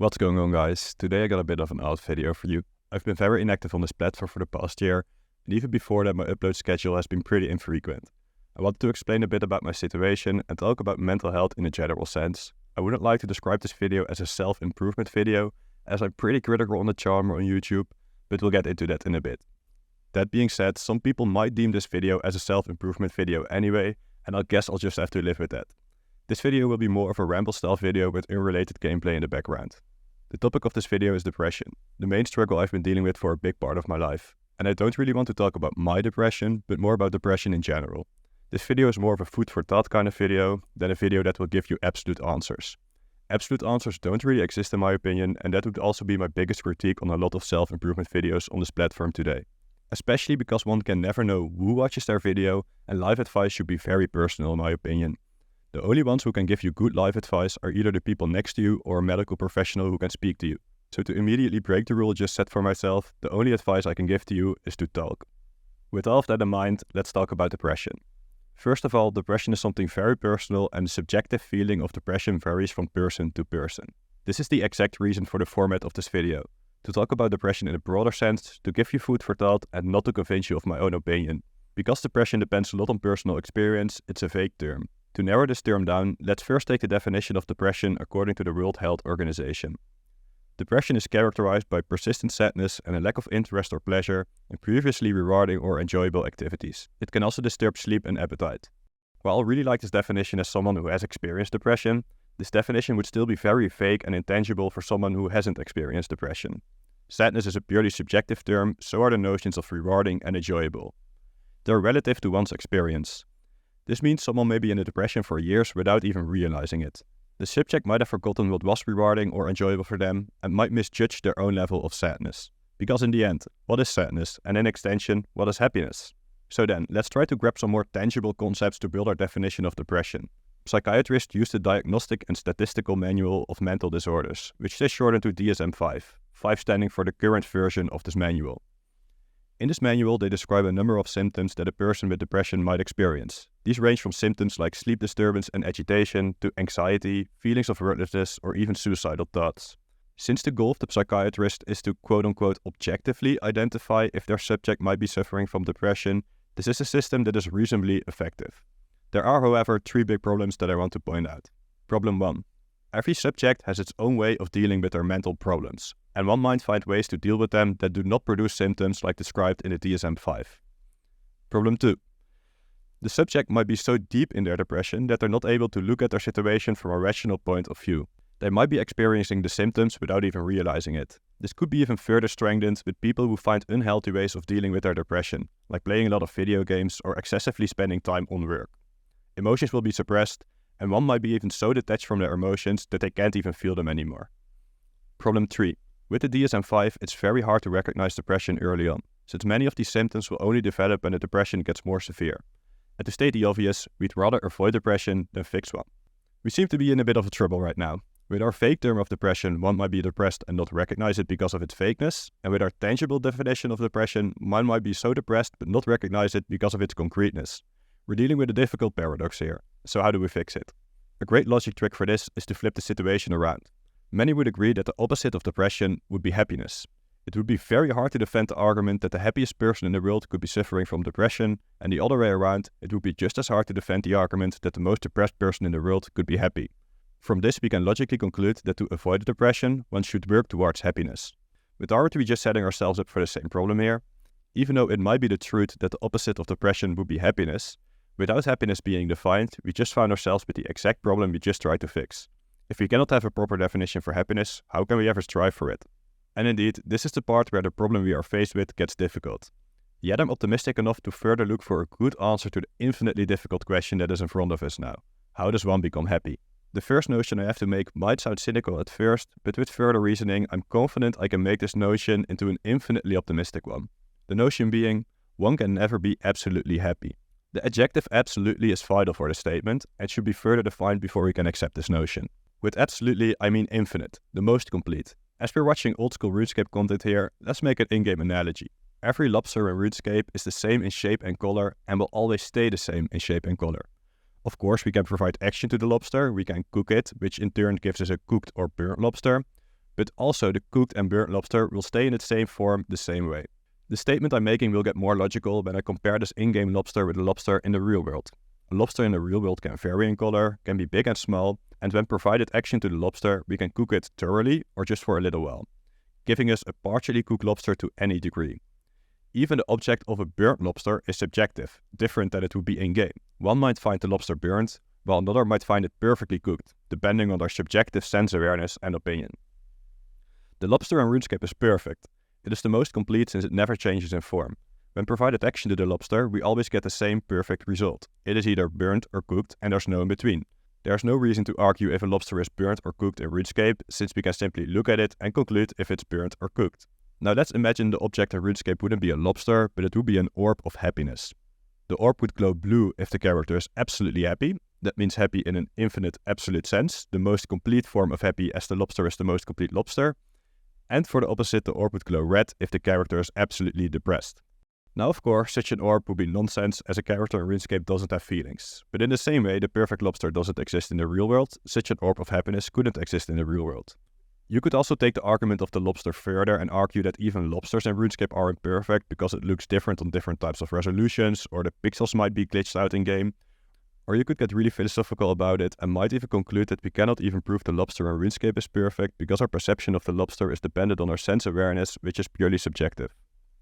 What's going on, guys? Today I got a bit of an odd video for you. I've been very inactive on this platform for the past year, and even before that my upload schedule has been pretty infrequent. I wanted to explain a bit about my situation and talk about mental health in a general sense. I wouldn't like to describe this video as a self-improvement video, as I'm pretty critical on the genre on YouTube, but we'll get into that in a bit. That being said, some people might deem this video as a self-improvement video anyway, and I guess I'll just have to live with that. This video will be more of a ramble style video with unrelated gameplay in the background. The topic of this video is depression, the main struggle I've been dealing with for a big part of my life. And I don't really want to talk about my depression, but more about depression in general. This video is more of a food for thought kind of video than a video that will give you absolute answers. Absolute answers don't really exist in my opinion, and that would also be my biggest critique on a lot of self-improvement videos on this platform today. Especially because one can never know who watches their video, and life advice should be very personal in my opinion. The only ones who can give you good life advice are either the people next to you or a medical professional who can speak to you. So to immediately break the rule just set for myself, the only advice I can give to you is to talk. With all of that in mind, let's talk about depression. First of all, depression is something very personal, and the subjective feeling of depression varies from person to person. This is the exact reason for the format of this video. To talk about depression in a broader sense, to give you food for thought and not to convince you of my own opinion. Because depression depends a lot on personal experience, it's a vague term. To narrow this term down, let's first take the definition of depression according to the World Health Organization. Depression is characterized by persistent sadness and a lack of interest or pleasure in previously rewarding or enjoyable activities. It can also disturb sleep and appetite. While I really like this definition as someone who has experienced depression, this definition would still be very vague and intangible for someone who hasn't experienced depression. Sadness is a purely subjective term, so are the notions of rewarding and enjoyable. They are relative to one's experience. This means someone may be in a depression for years without even realizing it. The subject might have forgotten what was rewarding or enjoyable for them and might misjudge their own level of sadness. Because in the end, what is sadness? And in extension, what is happiness? So then, let's try to grab some more tangible concepts to build our definition of depression. Psychiatrists use the Diagnostic and Statistical Manual of Mental Disorders, which is shortened to DSM-5, 5 standing for the current version of this manual. In this manual, they describe a number of symptoms that a person with depression might experience. These range from symptoms like sleep disturbance and agitation to anxiety, feelings of worthlessness, or even suicidal thoughts. Since the goal of the psychiatrist is to quote-unquote objectively identify if their subject might be suffering from depression, this is a system that is reasonably effective. There are, however, 3 big problems that I want to point out. Problem 1. Every subject has its own way of dealing with their mental problems, and one might find ways to deal with them that do not produce symptoms like described in the DSM-5. Problem 2. The subject might be so deep in their depression that they're not able to look at their situation from a rational point of view. They might be experiencing the symptoms without even realizing it. This could be even further strengthened with people who find unhealthy ways of dealing with their depression, like playing a lot of video games or excessively spending time on work. Emotions will be suppressed, and one might be even so detached from their emotions that they can't even feel them anymore. Problem 3. With the DSM-5, it's very hard to recognize depression early on, since many of these symptoms will only develop when the depression gets more severe. And to state the obvious, we'd rather avoid depression than fix one. We seem to be in a bit of trouble right now. With our vague term of depression, one might be depressed and not recognize it because of its vagueness, and with our tangible definition of depression, one might be so depressed but not recognize it because of its concreteness. We're dealing with a difficult paradox here, so how do we fix it? A great logic trick for this is to flip the situation around. Many would agree that the opposite of depression would be happiness. It would be very hard to defend the argument that the happiest person in the world could be suffering from depression, and the other way around, it would be just as hard to defend the argument that the most depressed person in the world could be happy. From this we can logically conclude that to avoid depression, one should work towards happiness. But aren't we just setting ourselves up for the same problem here? Even though it might be the truth that the opposite of depression would be happiness, without happiness being defined, we just found ourselves with the exact problem we just tried to fix. If we cannot have a proper definition for happiness, how can we ever strive for it? And indeed, this is the part where the problem we are faced with gets difficult. Yet I'm optimistic enough to further look for a good answer to the infinitely difficult question that is in front of us now. How does one become happy? The first notion I have to make might sound cynical at first, but with further reasoning, I'm confident I can make this notion into an infinitely optimistic one. The notion being, one can never be absolutely happy. The adjective absolutely is vital for the statement and should be further defined before we can accept this notion. With absolutely, I mean infinite, the most complete. As we're watching old school RuneScape content here, let's make an in-game analogy. Every lobster in RuneScape is the same in shape and color and will always stay the same in shape and color. Of course, we can provide action to the lobster, we can cook it, which in turn gives us a cooked or burnt lobster. but also the cooked and burnt lobster will stay in its same form the same way. The statement I'm making will get more logical when I compare this in-game lobster with a lobster in the real world. A lobster in the real world can vary in color, can be big and small, and when provided action to the lobster, we can cook it thoroughly or just for a little while, giving us a partially cooked lobster to any degree. Even the object of a burnt lobster is subjective, different than it would be in-game. One might find the lobster burnt, while another might find it perfectly cooked, depending on their subjective sense awareness and opinion. The lobster in RuneScape is perfect. It is the most complete since it never changes in form. When provided action to the lobster, we always get the same perfect result. It is either burnt or cooked, and there's no in between. There's no reason to argue if a lobster is burnt or cooked in RuneScape, since we can simply look at it and conclude if it's burnt or cooked. Now let's imagine the object in RuneScape wouldn't be a lobster, but it would be an orb of happiness. The orb would glow blue if the character is absolutely happy. That means happy in an infinite absolute sense, the most complete form of happy as the lobster is the most complete lobster. And for the opposite, the orb would glow red if the character is absolutely depressed. Now of course, such an orb would be nonsense as a character in RuneScape doesn't have feelings. But in the same way the perfect lobster doesn't exist in the real world, such an orb of happiness couldn't exist in the real world. You could also take the argument of the lobster further and argue that even lobsters in RuneScape are imperfect because it looks different on different types of resolutions, or the pixels might be glitched out in game. Or you could get really philosophical about it and might even conclude that we cannot even prove the lobster in RuneScape is perfect because our perception of the lobster is dependent on our sense awareness, which is purely subjective.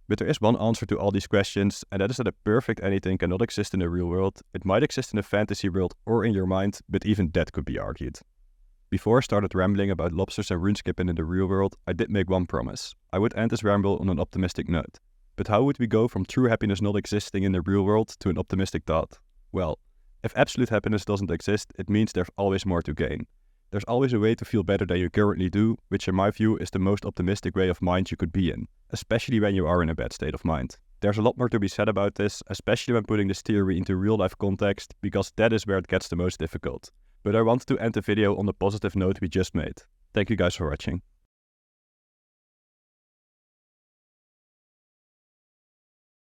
But there is one answer to all these questions, and that is that a perfect anything cannot exist in the real world. It might exist in a fantasy world or in your mind, but even that could be argued. Before I started rambling about lobsters and RuneScape and in the real world, I did make one promise. I would end this ramble on an optimistic note. But how would we go from true happiness not existing in the real world to an optimistic thought? Well, if absolute happiness doesn't exist, it means there's always more to gain. There's always a way to feel better than you currently do, which in my view is the most optimistic way of mind you could be in, especially when you are in a bad state of mind. There's a lot more to be said about this, especially when putting this theory into real-life context, because that is where it gets the most difficult. But I wanted to end the video on the positive note we just made. Thank you guys for watching.